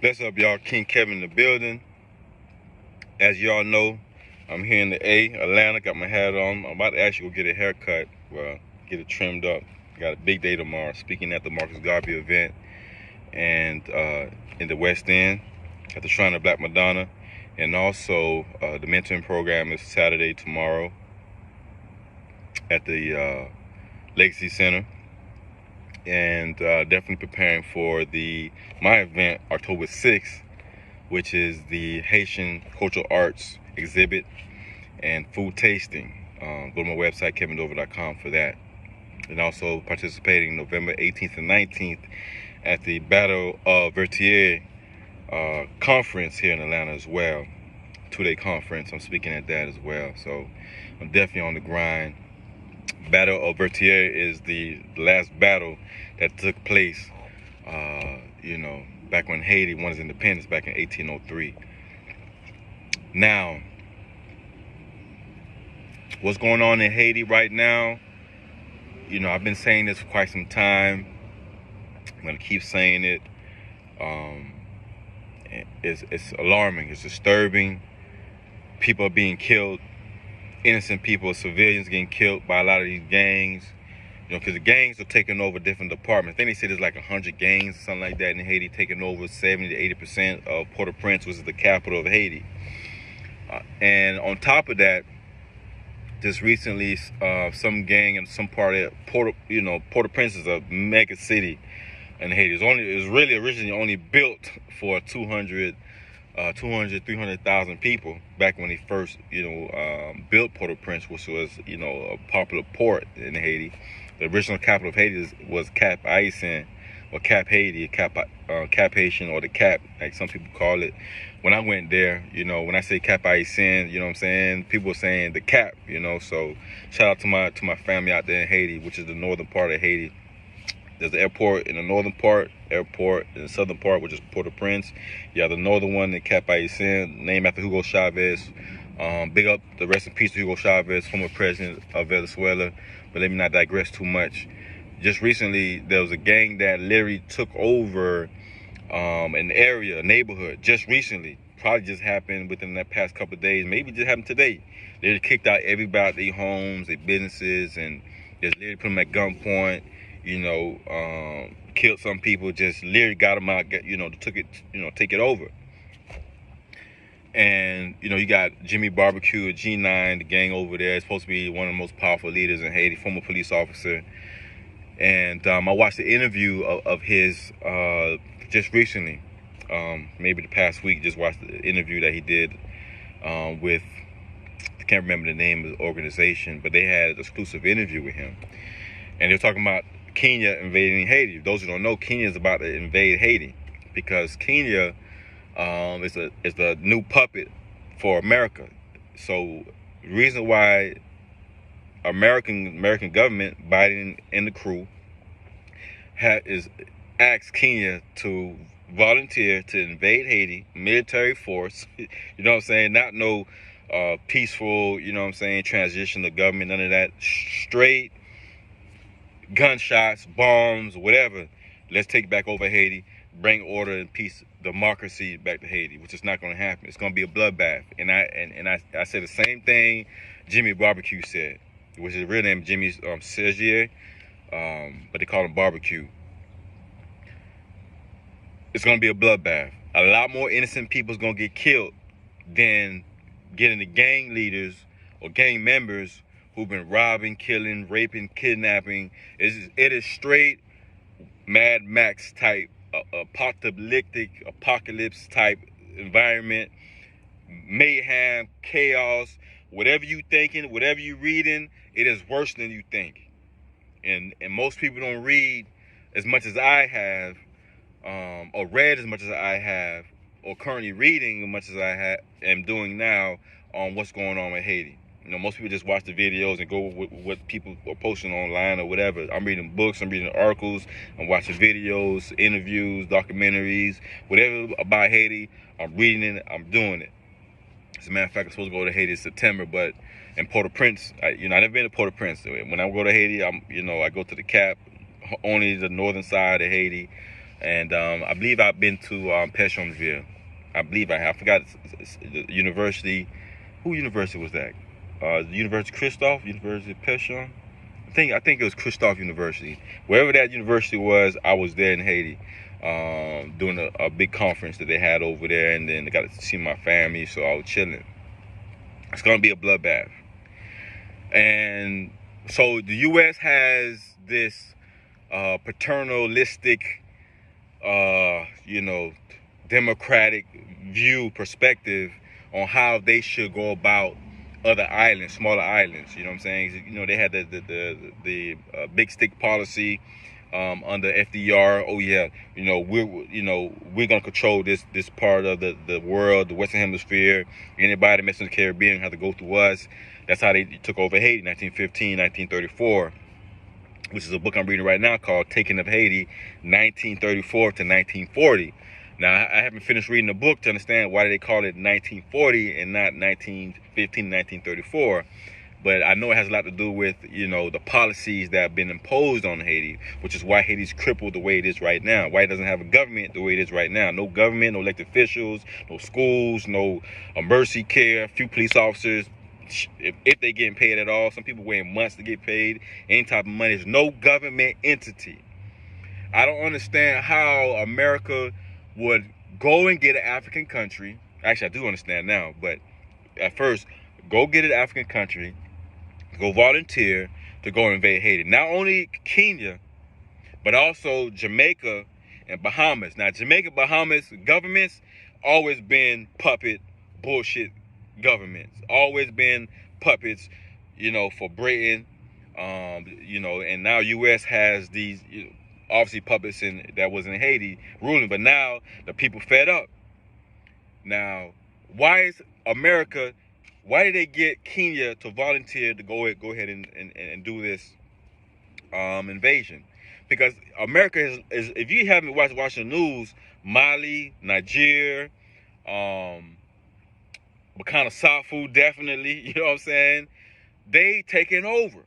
Bless up, y'all. King Kevin in the building. As y'all know, I'm here in the A, Atlanta. Got my hat on. I'm about to actually go get a haircut. Well, get it trimmed up. Got a big day tomorrow. Speaking at the Marcus Garvey event and in the West End at the Shrine of Black Madonna. And also, the mentoring program is Saturday tomorrow at the Legacy Center. And definitely preparing for my event October 6th, which is the Haitian Cultural Arts exhibit and food tasting. Go to my website, kevindorival.com, for that. And also participating November 18th and 19th at the Battle of Vertier conference here in Atlanta as well. 2-day conference. I'm speaking at that as well. So I'm definitely on the grind. Battle of Vertier is the last battle that took place, back when Haiti won its independence back in 1803. Now, what's going on in Haiti right now? I've been saying this for quite some time. I'm going to keep saying it. It's alarming. It's disturbing. People are being killed. Innocent people, civilians getting killed by a lot of these gangs. Because the gangs are taking over different departments. I think they say there's like 100 gangs or something like that in Haiti, taking over 70 to 80% of Port-au-Prince, which is the capital of Haiti. And on top of that, just recently, some gang in some part of Port-au-Prince is a mega city in Haiti. It was really originally only built for 300,000 people back when they first, built Port-au-Prince, which was, a popular port in Haiti. The original capital of Haiti was Cap Haitien, or Cap Haiti, Cap Haitian, or the Cap, like some people call it. When I went there, when I say Cap Haitien, you know what I'm saying? People are saying the Cap, So shout out to my family out there in Haiti, which is the northern part of Haiti. There's the airport in the northern part, airport in the southern part, which is Port-au-Prince. You have the northern one in Cap Haitien, named after Hugo Chavez. Big up the rest in peace to Hugo Chavez, former president of Venezuela. But let me not digress too much. Just recently, there was a gang that literally took over an area, a neighborhood, just recently. Probably just happened within the past couple of days. Maybe just happened today. They kicked out everybody out their homes, their businesses, and just literally put them at gunpoint. Killed some people, just literally got them out, take it over. And, you got Jimmy Barbecue, G9, the gang over there. It's supposed to be one of the most powerful leaders in Haiti, former police officer. And I watched the interview of his just recently, maybe the past week, just watched the interview that he did with, I can't remember the name of the organization, but they had an exclusive interview with him. And they're talking about Kenya invading Haiti. Those who don't know, Kenya is about to invade Haiti because Kenya is the new puppet for America. So the reason why American government, Biden and the crew, is asked Kenya to volunteer to invade Haiti, military force. You know what I'm saying? Not no peaceful, transition of government, none of that. Straight gunshots, bombs, whatever. Let's take back over Haiti, bring order and peace, democracy back to Haiti, which is not going to happen. It's going to be a bloodbath. And I said the same thing Jimmy Barbecue said, which is his real name, Jimmy Sergier, but they call him Barbecue. It's going to be a bloodbath. A lot more innocent people is going to get killed than getting the gang leaders or gang members who've been robbing, killing, raping, kidnapping. It is straight Mad Max type, apocalypse type environment, mayhem, chaos. Whatever you thinking, whatever you reading, it is worse than you think. And most people don't read as much as I have, or read as much as I have, or currently reading as much as I am doing now on what's going on with Haiti. Most people just watch the videos and go with what people are posting online or whatever. I'm reading books, I'm reading articles, I'm watching videos, interviews, documentaries, whatever about Haiti. I'm reading it, I'm doing it. As a matter of fact, I'm supposed to go to Haiti in September, but in Port-au-Prince, I've never been to Port-au-Prince. When I go to Haiti, I go to the Cap, only the northern side of Haiti. And I believe I've been to Pétionville. I believe I have. I forgot the university. Who university was that? University Christophe, University of Pétion. I think it was Christophe University. Wherever that university was, I was there in Haiti, doing a big conference that they had over there, and then I got to see my family, so I was chilling. It's gonna be a bloodbath. And so the U.S. has this paternalistic, democratic perspective on how they should go about other islands, smaller islands. You know what I'm saying? You know, they had the big stick policy under FDR. Oh yeah, we're gonna control this part of the world, the Western Hemisphere. Anybody messing with the Caribbean have to go through us. That's how they took over Haiti, 1915, 1934, which is a book I'm reading right now called Taking of Haiti, 1934 to 1940. Now, I haven't finished reading the book to understand why they call it 1940 and not 1915, 1934. But I know it has a lot to do with, the policies that have been imposed on Haiti, which is why Haiti's crippled the way it is right now. Why it doesn't have a government the way it is right now. No government, no elected officials, no schools, no emergency care, few police officers. If they getting paid at all, some people waiting months to get paid, any type of money. There's no government entity. I don't understand how America would go and get an African country. Actually, I do understand now, but at first, go get an African country, go volunteer to go invade Haiti. Not only Kenya, but also Jamaica and Bahamas. Now, Jamaica, Bahamas governments always been puppet bullshit governments. Always been puppets, for Britain. And now U.S. has these, obviously puppets that was in Haiti ruling, but now the people fed up. Now, why is America? Why did they get Kenya to volunteer to go ahead and do this invasion? Because America is if you haven't watched the news, Mali, Niger, Burkina Faso, definitely, you know what I'm saying? They taking over.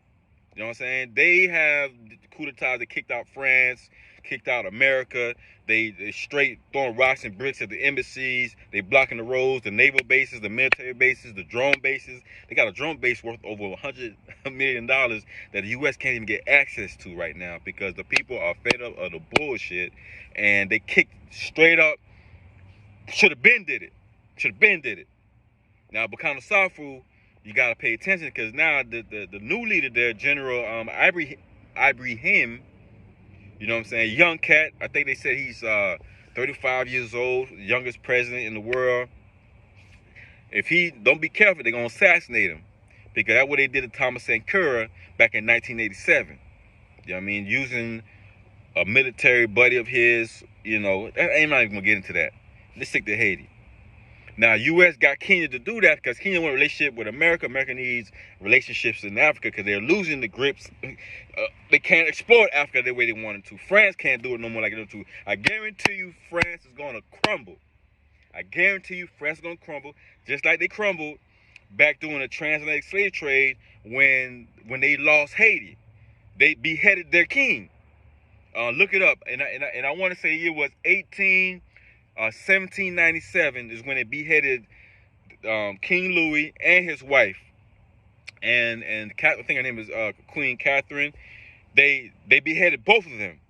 You know what I'm saying? They have coup d'etats that kicked out France, kicked out America. They straight throwing rocks and bricks at the embassies. They blocking the roads, the naval bases, the military bases, the drone bases. They got a drone base worth over $100 million that the U.S. can't even get access to right now because the people are fed up of the bullshit, and they kicked straight up. Should have been did it. Now, Burkina Faso, you got to pay attention because now the new leader there, General Ibrahim, you know what I'm saying, young cat. I think they said he's 35 years old, youngest president in the world. If he don't be careful, they're going to assassinate him because that's what they did to Thomas Sankara back in 1987. You know what I mean? Using a military buddy of his, I'm not even going to get into that. Let's stick to Haiti. Now, U.S. got Kenya to do that because Kenya wants a relationship with America. America needs relationships in Africa because they're losing the grips. They can't exploit Africa the way they wanted to. France can't do it no more like they do to. I guarantee you France is going to crumble. Just like they crumbled back during the transatlantic slave trade when they lost Haiti. They beheaded their king. Look it up. And I want to say the year was 1797 is when they beheaded King Louis and his wife, and I think her name is Queen Catherine. They beheaded both of them.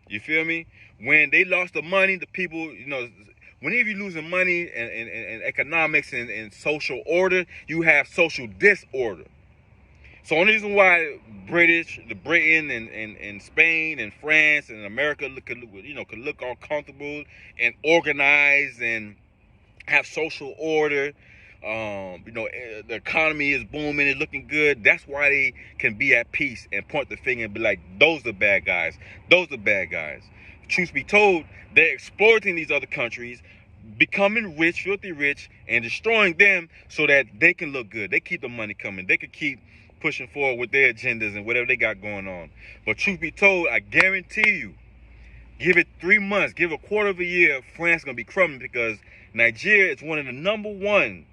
You feel me? When they lost the money, the people, whenever you're losing money and economics and social order, you have social disorder. So the only reason why Britain and Spain and France and America could look all comfortable and organized and have social order, the economy is booming, it's looking good. That's why they can be at peace and point the finger and be like, those are bad guys. Truth be told, they're exploiting these other countries, becoming rich, filthy rich, and destroying them so that they can look good. They keep the money coming. They could keep pushing forward with their agendas and whatever they got going on. But truth be told, I guarantee you, give it 3 months, give a quarter of a year, France is going to be crumbling because Nigeria is one of the number one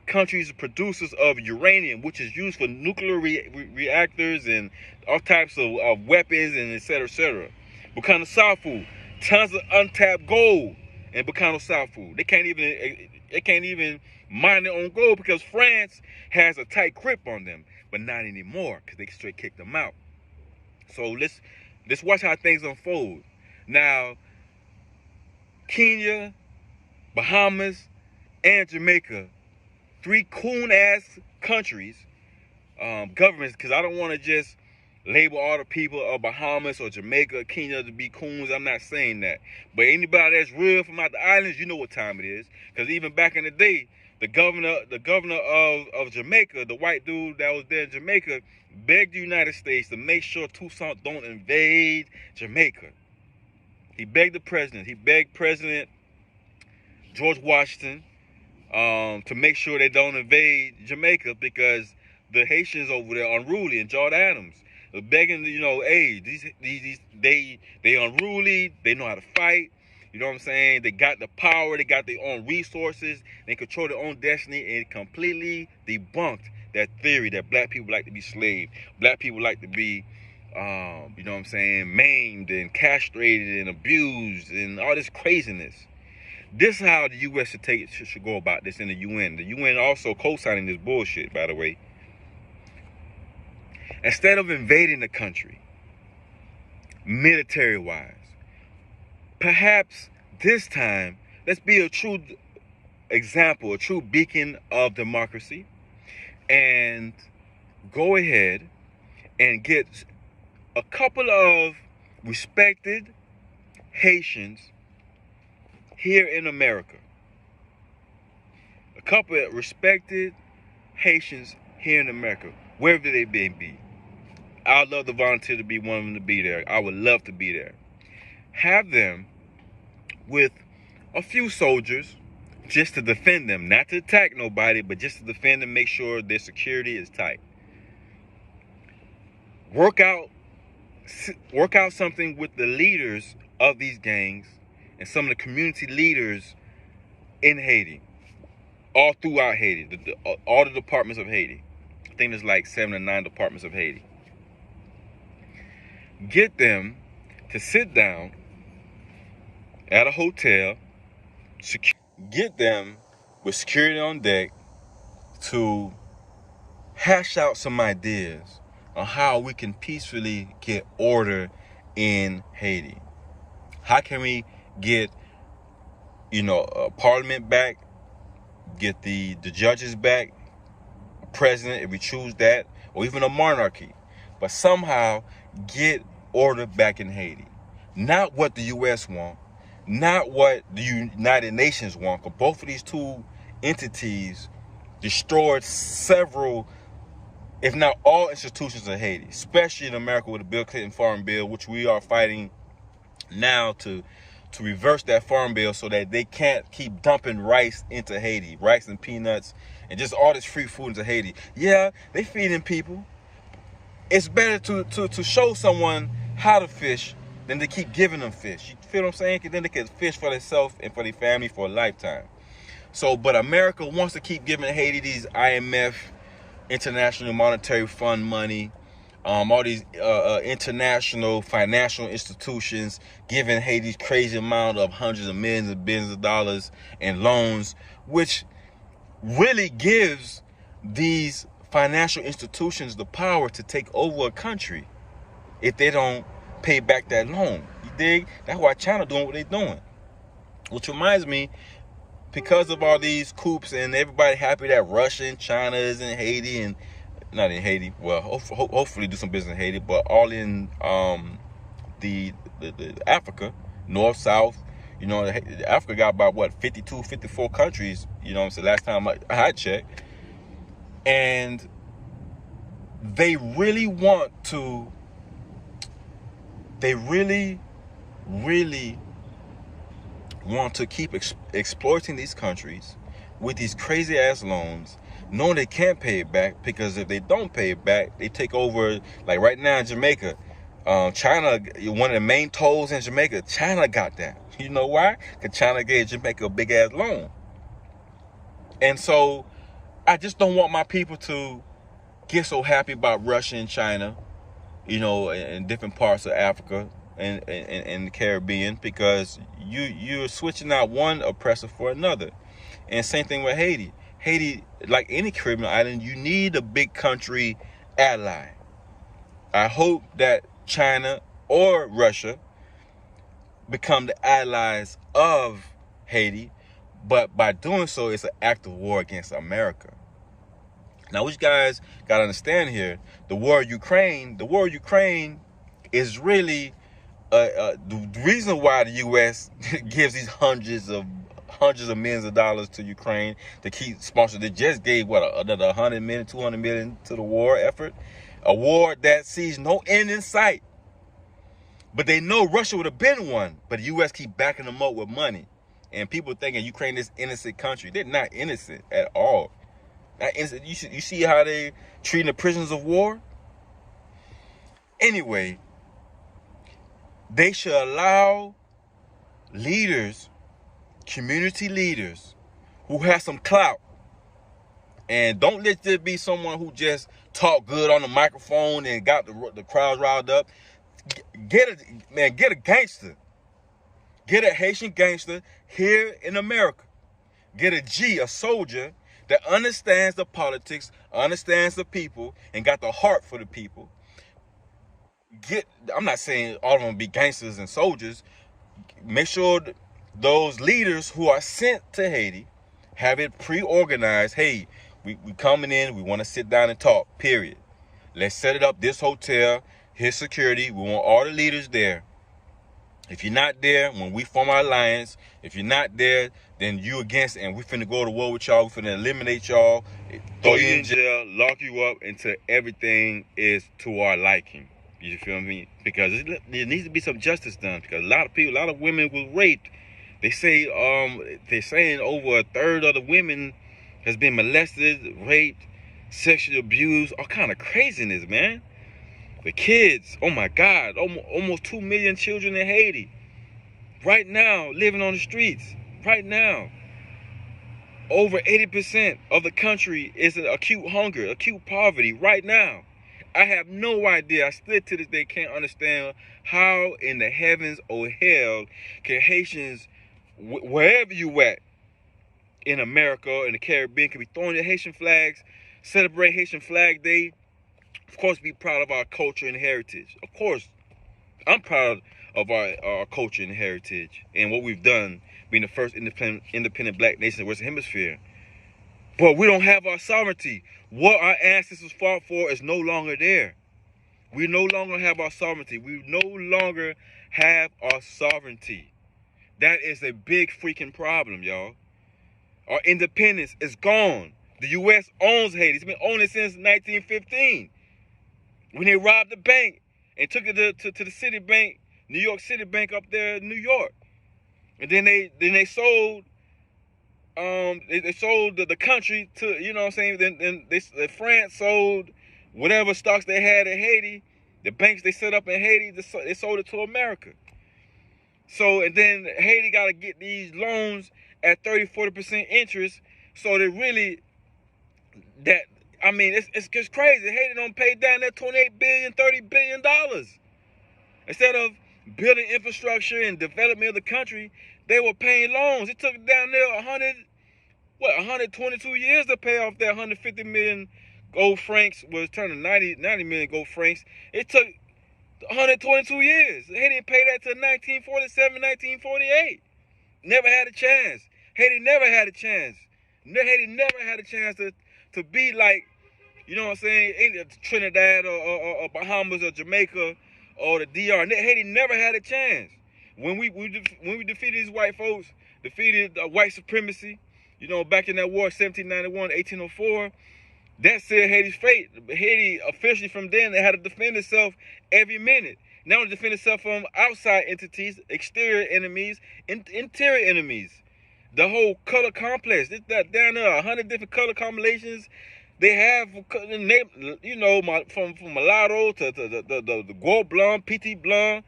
countries producers of uranium, which is used for nuclear reactors and all types of weapons and et cetera, et cetera. Bukana South food, tons of untapped gold in Bukana South food. They can't even mine their own gold because France has a tight grip on them, but not anymore because they straight kicked them out. So let's watch how things unfold. Now, Kenya, Bahamas, and Jamaica, 3 coon-ass countries, governments, because I don't want to just label all the people of Bahamas or Jamaica, Kenya to be coons. I'm not saying that. But anybody that's real from out the islands, you know what time it is. Because even back in the day, the governor of Jamaica, the white dude that was there in Jamaica, begged the United States to make sure Toussaint don't invade Jamaica. He begged the president. He begged President George Washington to make sure they don't invade Jamaica because the Haitians over there are unruly, and George Adams was begging, you know, hey, they unruly, they know how to fight, you know what I'm saying? They got the power, they got their own resources, they control their own destiny, and it completely debunked that theory that black people like to be slaves, black people like to be, you know what I'm saying, maimed and castrated and abused and all this craziness. This is how the U.S. should go about this in the UN. The UN also co-signing this bullshit, by the way. Instead of invading the country, military-wise, perhaps this time, let's be a true example, a true beacon of democracy, and go ahead and get a couple of respected Haitians here in America. A couple of respected Haitians here in America, wherever they may be. I'd love to volunteer to be one of them to be there. I would love to be there. Have them with a few soldiers just to defend them, not to attack nobody, but just to defend them, make sure their security is tight. Work out something with the leaders of these gangs and some of the community leaders in Haiti, all throughout Haiti, all the departments of Haiti. I think there's like 7 or 9 departments of Haiti. Get them to sit down at a hotel, get them with security on deck to hash out some ideas on how we can peacefully get order in Haiti. How can we get, parliament back, get the judges back, president if we choose that, or even a monarchy, but somehow get order back in Haiti. Not what the U.S. want, not what the United Nations want, because both of these two entities destroyed several, if not all, institutions of Haiti, especially in America with the Bill Clinton Farm Bill, which we are fighting now to reverse that farm bill so that they can't keep dumping rice into Haiti, rice and peanuts, and just all this free food into Haiti. Yeah, they feeding people. It's better to show someone how to fish than to keep giving them fish. You feel what I'm saying? Because then they can fish for themselves and for their family for a lifetime. So, but America wants to keep giving Haiti these IMF, International Monetary Fund money, all these international financial institutions giving Haiti crazy amount of hundreds of millions and billions of dollars in loans, which really gives these financial institutions the power to take over a country if they don't pay back that loan. You dig? That's why China doing what they're doing. Which reminds me, because of all these coups and everybody happy that Russia and China is in Haiti, and not in Haiti, well, hopefully do some business in Haiti, but all in the Africa, North, South. Africa got about, 52, 54 countries, so last time I checked. And they really want to, want to keep exploiting these countries with these crazy ass loans, knowing they can't pay it back, because if they don't pay it back, they take over. Like right now in Jamaica, China, one of the main tolls in Jamaica, China got that. You know why? Because China gave Jamaica a big ass loan. And so I just don't want my people to get so happy about Russia and China, in different parts of Africa, in the Caribbean, because you're switching out one oppressor for another. And same thing with Haiti. Haiti, like any Caribbean island, you need a big country ally. I hope that China or Russia become the allies of Haiti, but by doing so, it's an act of war against America. Now, what you guys got to understand here, the war of Ukraine is really the reason why the U.S. gives these hundreds of millions of dollars to Ukraine to keep sponsoring. They just gave another 100 million, 200 million to the war effort, a war that sees no end in sight. But they know Russia would have been one, but the U.S. keep backing them up with money, and people thinking Ukraine is an innocent country. They're not innocent at all. Not innocent. You see how they treating the prisoners of war. Anyway, they should allow leaders, community leaders, who have some clout, and don't let there be someone who just talk good on the microphone and got the crowd riled up. Get a gangster, get a Haitian gangster here in America. Get a soldier that understands the politics, understands the people, and got the heart for the people. I'm not saying all of them be gangsters and soldiers. Make sure those leaders who are sent to Haiti have it pre-organized. Hey, we coming in, we want to sit down and talk, period. Let's set it up, this hotel, here's security. We want all the leaders there. If you're not there, when we form our alliance, if you're not there, then you against, and we finna go to war with y'all. We finna eliminate y'all, throw you in jail, lock you up until everything is to our liking. You feel me? Because there needs to be some justice done. Because a lot of women were raped. They say they're saying over a third of the women has been molested, raped, sexually abused, all kind of craziness, man. The kids, oh my God, almost 2 million children in Haiti right now living on the streets. Right now, over 80% of the country is in acute hunger, acute poverty right now. I have no idea. I still to this day can't understand how in the heavens or hell can Haitians, wherever you at in America or in the Caribbean, can be throwing the Haitian flags, celebrate Haitian Flag Day. Of course, be proud of our culture and heritage. Of course, I'm proud of our culture and heritage and what we've done, being the first independent black nation in the Western Hemisphere. But we don't have our sovereignty. What our ancestors fought for is no longer there. We no longer have our sovereignty. We no longer have our sovereignty. That is a big freaking problem, y'all. Our independence is gone. The U.S. owns Haiti. It's been owning it since 1915. When they robbed the bank and took it to the city bank, New York City Bank up there in New York. And then they sold they sold the country to, you know what I'm saying, then France sold whatever stocks they had in Haiti, the banks they set up in Haiti, they sold it to America. So, and then Haiti got to get these loans at 30-40% interest, so they really, I mean, it's just crazy. Haiti don't pay down that $28 billion, $30 billion. Instead of building infrastructure and development of the country, they were paying loans. It took down there 122 years to pay off that 150 million gold francs, was turning 90 million gold francs. It took 122 years. Haiti paid that to 1947, 1948. Never had a chance. Haiti never had a chance. Haiti never had a chance to be like, you know what I'm saying, Trinidad or Bahamas or Jamaica or the DR. Haiti never had a chance. When we defeated these white folks, defeated white supremacy, you know, back in that war, 1791, 1804, that said Haiti's fate. Haiti officially from then, they had to defend itself every minute. Now to defend itself from outside entities, exterior enemies, interior enemies. The whole color complex, down there, 100 different color combinations. They have, you know, from mulatto to the gold blonde, petit blonde,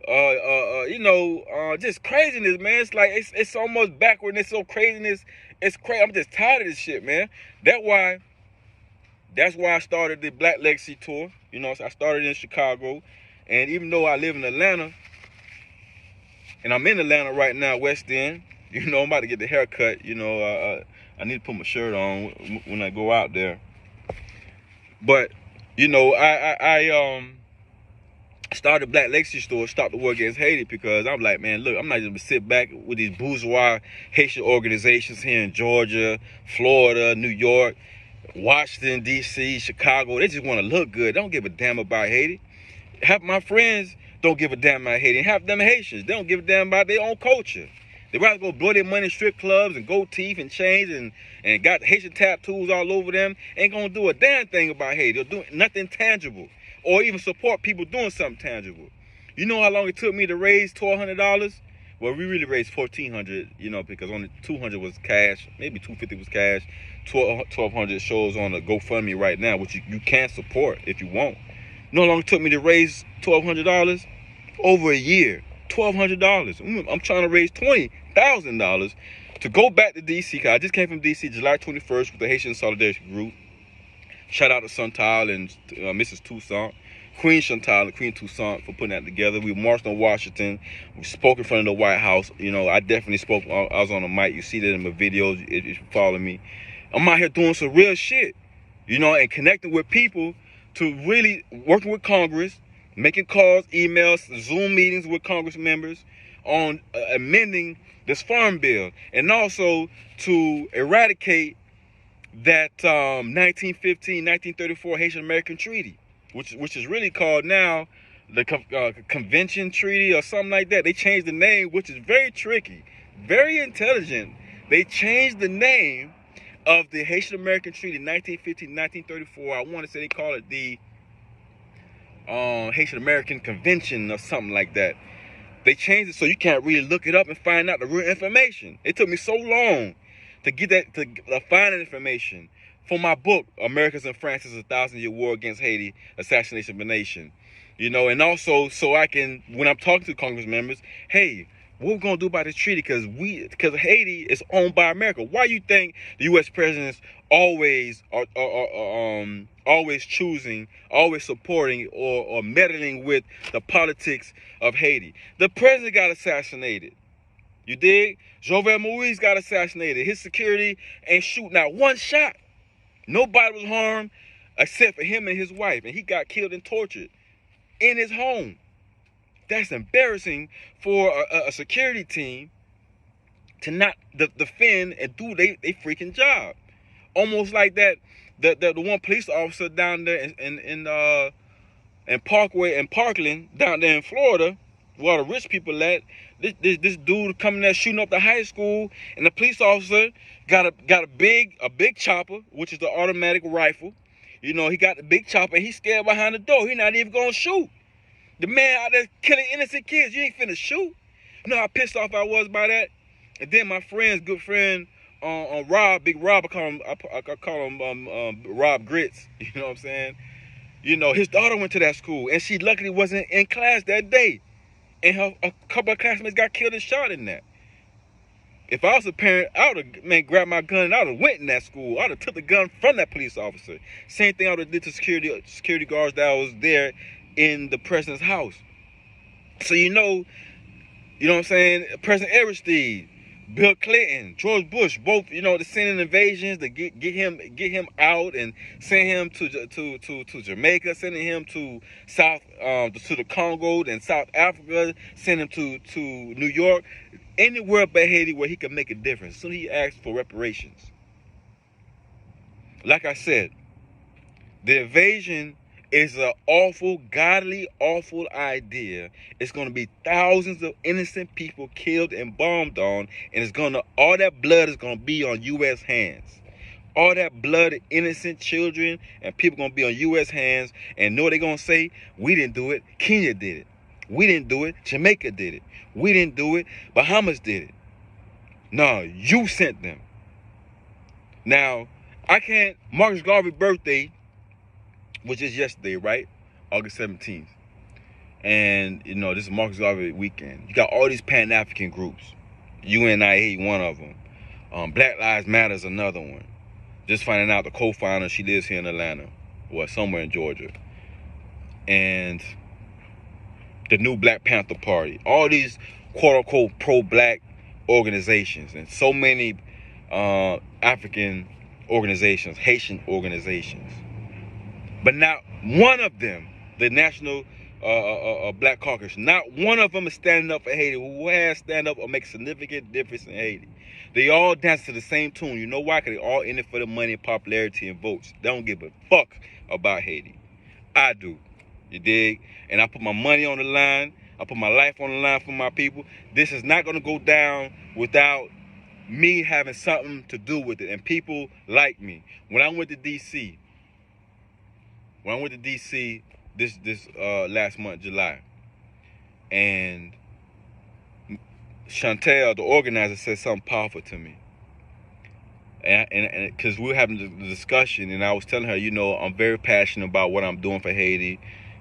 you know, just craziness, man. It's like it's almost backward. It's so craziness. It's crazy. I'm just tired of this shit, man. That's why I started the Black Legacy Tour. You know, I started in Chicago, and even though I live in Atlanta, And I'm in Atlanta right now, West End. You know, I'm about to get the haircut. You know, I need to put my shirt on when I go out there. But, you know, I started Black Legacy Store, stopped the war against Haiti, because I'm like, man, look, I'm not just gonna sit back with these bourgeois Haitian organizations here in Georgia, Florida, New York, Washington, D.C., Chicago. They just want to look good. They don't give a damn about Haiti. Half my friends don't give a damn about Haiti. And half of them Haitians, they don't give a damn about their own culture. They rather go blow their money in strip clubs and gold teeth and chains and got Haitian tattoos all over them. Ain't gonna do a damn thing about Haiti. They'll do nothing tangible or even support people doing something tangible. You know how long it took me to raise $1,200? Well, we really raised $1,400, you know, because only $200 was cash, maybe $250 was cash. $1,200 shows on the GoFundMe right now, which you can support if you want. You know how long it took me to raise $1,200? Over a year. $1,200. I'm trying to raise $20,000 to go back to DC, because I just came from DC July 21st with the Haitian Solidarity Group. Shout out to Chantal and Mrs. Toussaint, Queen Chantal and Queen Toussaint for putting that together. We marched on Washington. We spoke in front of the White House. You know, I definitely spoke. I was on the mic. You see that in my videos if you follow me. I'm out here doing some real shit, you know, and connecting with people, to really working with Congress, making calls, emails, Zoom meetings with Congress members on amending this farm bill, and also to eradicate that 1934 Haitian American Treaty, which is really called now the Convention Treaty or something like that. They changed the name, which is very tricky, very intelligent. They changed the name of the Haitian American Treaty 1915-1934. I want to say they call it the Haitian American Convention or something like that. They changed it so you can't really look it up and find out the real information. It took me so long to get that, to find that information for my book, Americans and France's 1,000-Year War Against Haiti, Assassination of a Nation. You know, and also so I can, when I'm talking to Congress members, hey, what we're gonna do about this treaty? Because Haiti is owned by America. Why you think the U.S. presidents always are always choosing, always supporting, or meddling with the politics of Haiti? The president got assassinated. You dig? Jovenel Moïse got assassinated. His security ain't shooting out one shot. Nobody was harmed except for him and his wife, and he got killed and tortured in his home. That's embarrassing for a security team to not defend and do they freaking job. Almost like that, the one police officer down there in Parkland down there in Florida, where all the rich people at. This dude coming there shooting up the high school, and the police officer got a big chopper, which is the automatic rifle. You know, he got the big chopper, and he's scared behind the door. He's not even gonna shoot. The man out there killing innocent kids, you ain't finna shoot. You know how pissed off I was by that? And then my good friend, Rob, Big Rob, I call him Rob Grits, you know what I'm saying? You know, his daughter went to that school, and she luckily wasn't in class that day. And a couple of classmates got killed and shot in that. If I was a parent, I would have, grabbed my gun and I would have went in that school. I would have took the gun from that police officer. Same thing I would have did to security guards that was there in the president's house. So you know what I'm saying? President Aristide, Bill Clinton, George Bush, both, you know, the sending invasions to get him out and send him to Jamaica, sending him to to the Congo and South Africa, send him to New York, anywhere but Haiti where he could make a difference. So he asked for reparations. Like I said, the invasion is an awful, godly, awful idea. It's going to be thousands of innocent people killed and bombed on, and all that blood is going to be on U.S. hands. All that blood of innocent children and people going to be on U.S. hands, and know what they're going to say? We didn't do it. Kenya did it. We didn't do it. Jamaica did it. We didn't do it. Bahamas did it. No, you sent them. Now, I can't, Marcus Garvey's birthday, which is yesterday, right? August 17th. And, you know, this is Marcus Garvey weekend. You got all these Pan-African groups. UNIAACL, one of them. Black Lives Matter is another one. Just finding out the co-founder, she lives here in Atlanta. Well, somewhere in Georgia. And the new Black Panther Party. All these quote-unquote pro-black organizations and so many African organizations, Haitian organizations. But not one of them, the National Black Caucus, not one of them is standing up for Haiti. Who has stand up or make a significant difference in Haiti? They all dance to the same tune. You know why? Because they all in it for the money, popularity, and votes. They don't give a fuck about Haiti. I do. You dig? And I put my money on the line. I put my life on the line for my people. This is not going to go down without me having something to do with it. And people like me. When I went to D.C., this last month, July, and Chantel, the organizer, said something powerful to me. And because we were having the discussion, and I was telling her, you know, I'm very passionate about what I'm doing for Haiti,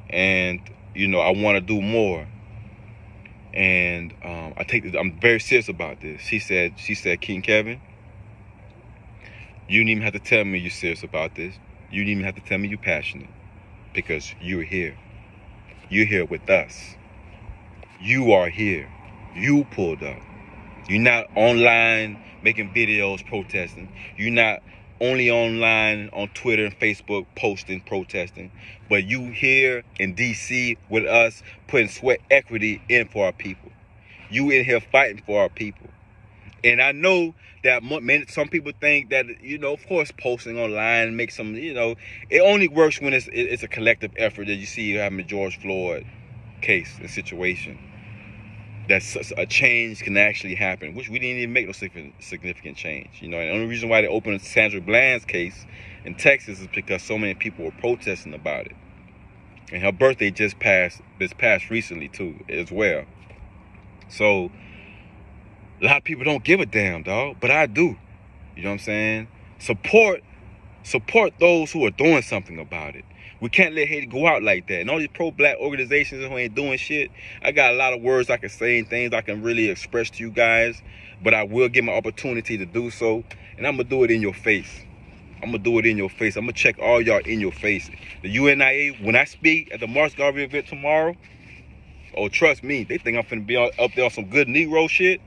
and you know, I want to do more. And I'm very serious about this. She said, King Kevin, you didn't even have to tell me you're serious about this. You didn't even have to tell me you're passionate, because you're here. You're here with us. You are here. You pulled up. You're not online making videos protesting. You're not only online on Twitter and Facebook posting, protesting, but you here in DC with us putting sweat equity in for our people. You in here fighting for our people. And I know that some people think that, you know, of course, posting online makes some, you know, it only works when it's a collective effort that you see having the George Floyd case and situation. That a change can actually happen, which we didn't even make no significant change. You know, and the only reason why they opened Sandra Bland's case in Texas is because so many people were protesting about it. And her birthday just passed recently too, as well. So a lot of people don't give a damn, dog, but I do. You know what I'm saying? Support those who are doing something about it. We can't let Haiti go out like that. And all these pro-black organizations who ain't doing shit, I got a lot of words I can say and things I can really express to you guys, but I will get my opportunity to do so, and I'm going to do it in your face. I'm going to do it in your face. I'm going to check all y'all in your face. The UNIA, when I speak at the March Garvey event tomorrow, oh, trust me, they think I'm finna be up there on some good Negro shit.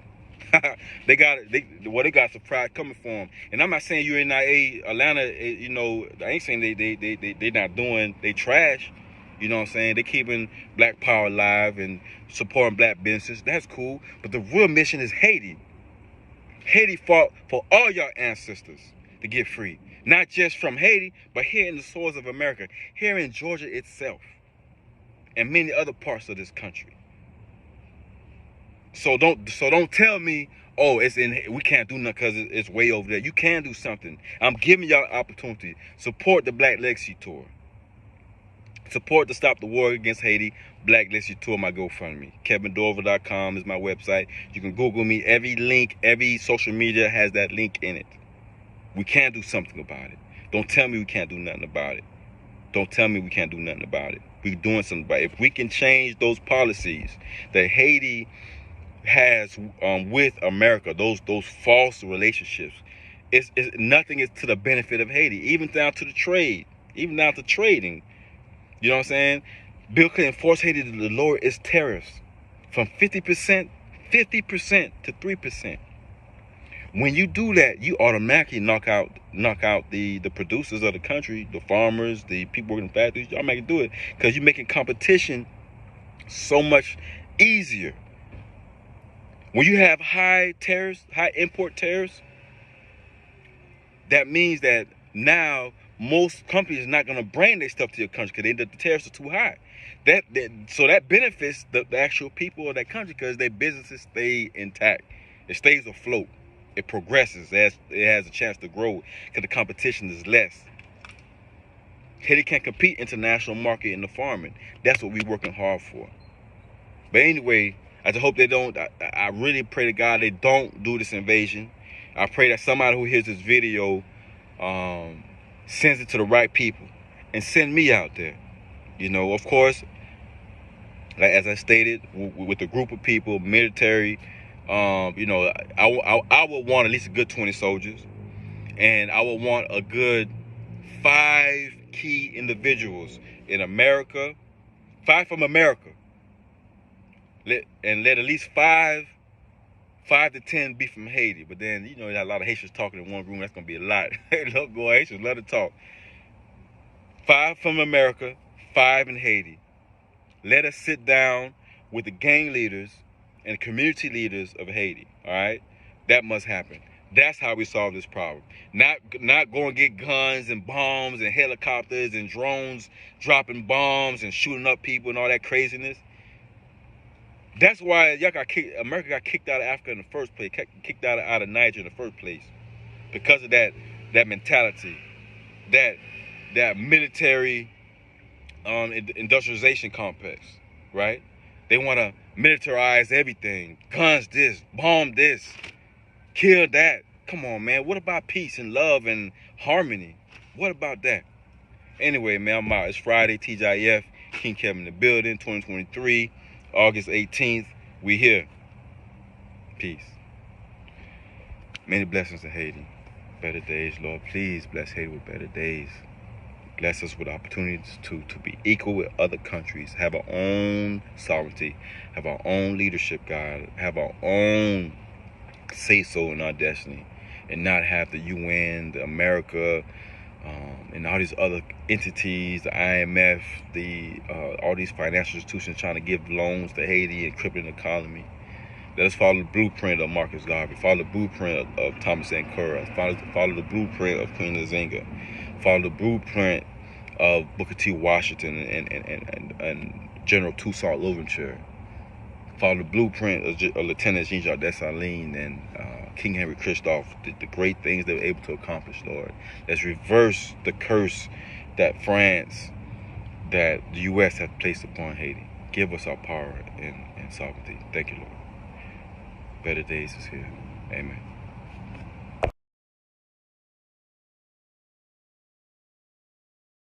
They got surprise coming for them. And I'm not saying UNIA Atlanta, you know, I ain't saying they not doing, they trash. You know what I'm saying? They keeping black power alive and supporting black businesses. That's cool. But the real mission is Haiti. Haiti fought for all y'all ancestors to get free. Not just from Haiti, but here in the soils of America, here in Georgia itself, and many other parts of this country. So don't tell me, oh, we can't do nothing because it's way over there. You can do something. I'm giving y'all an opportunity. Support the Black Legacy Tour. Support the Stop the War Against Haiti Black Legacy Tour, my GoFundMe. KevinDorival.com is my website. You can Google me. Every link, every social media has that link in it. We can do something about it. Don't tell me we can't do nothing about it. Don't tell me we can't do nothing about it. We're doing something about it. If we can change those policies that Haiti has with America, those false relationships, nothing is to the benefit of Haiti, even down to the trade, even down to trading. You know what I'm saying? Bill Clinton forced Haiti to lower its tariffs from 50% to 3%. When you do that, you automatically knock out the producers of the country, the farmers, the people working in factories. Y'all make do it because you're making competition so much easier. When you have high tariffs, high import tariffs, that means that now most companies are not going to bring their stuff to your country because the tariffs are too high. So that benefits the actual people of that country because their businesses stay intact. It stays afloat. It progresses. It has a chance to grow because the competition is less. Haiti can't compete international market in the farming. That's what we're working hard for. But anyway, I just hope they don't. I really pray to God they don't do this invasion. I pray that somebody who hears this video sends it to the right people and send me out there. You know, of course, like as I stated, with a group of people, military, you know, I would want at least a good 20 soldiers, and I would want a good 5 key individuals in America, 5 from America, let at least five to 10 be from Haiti. But then, you know, you got a lot of Haitians talking in one room. That's gonna be a lot. Look, boy, Haitians love to talk. 5 from America, 5 in Haiti. Let us sit down with the gang leaders and community leaders of Haiti. All right, that must happen. That's how we solve this problem. Not go and get guns and bombs and helicopters and drones dropping bombs and shooting up people and all that craziness. That's why America got kicked out of Africa in the first place, kicked out of Niger in the first place, because of that mentality, that military industrialization complex, right? They want to militarize everything. Guns this, bomb this, kill that. Come on, man. What about peace and love and harmony? What about that? Anyway, man, I'm out. It's Friday, TGIF, King Kemet in the building, 2023, August 18th. We here. Peace. Many blessings to Haiti. Better days, Lord. Please bless Haiti with better days. Bless us with opportunities to be equal with other countries, have our own sovereignty, have our own leadership, God, have our own say-so in our destiny, and not have the UN, the America, and all these other entities, the IMF, all these financial institutions trying to give loans to Haiti and crippling the economy. Let us follow the blueprint of Marcus Garvey, follow the blueprint of Thomas Sankara, follow the blueprint of Queen Nzinga, follow the blueprint of Booker T. Washington and General Toussaint Louverture. Follow the blueprint of Lieutenant Jean-Jacques Dessalines and King Henry Christophe, the great things they were able to accomplish, Lord. Let's reverse the curse that the U.S. has placed upon Haiti. Give us our power and sovereignty. Thank you, Lord. Better days is here. Amen.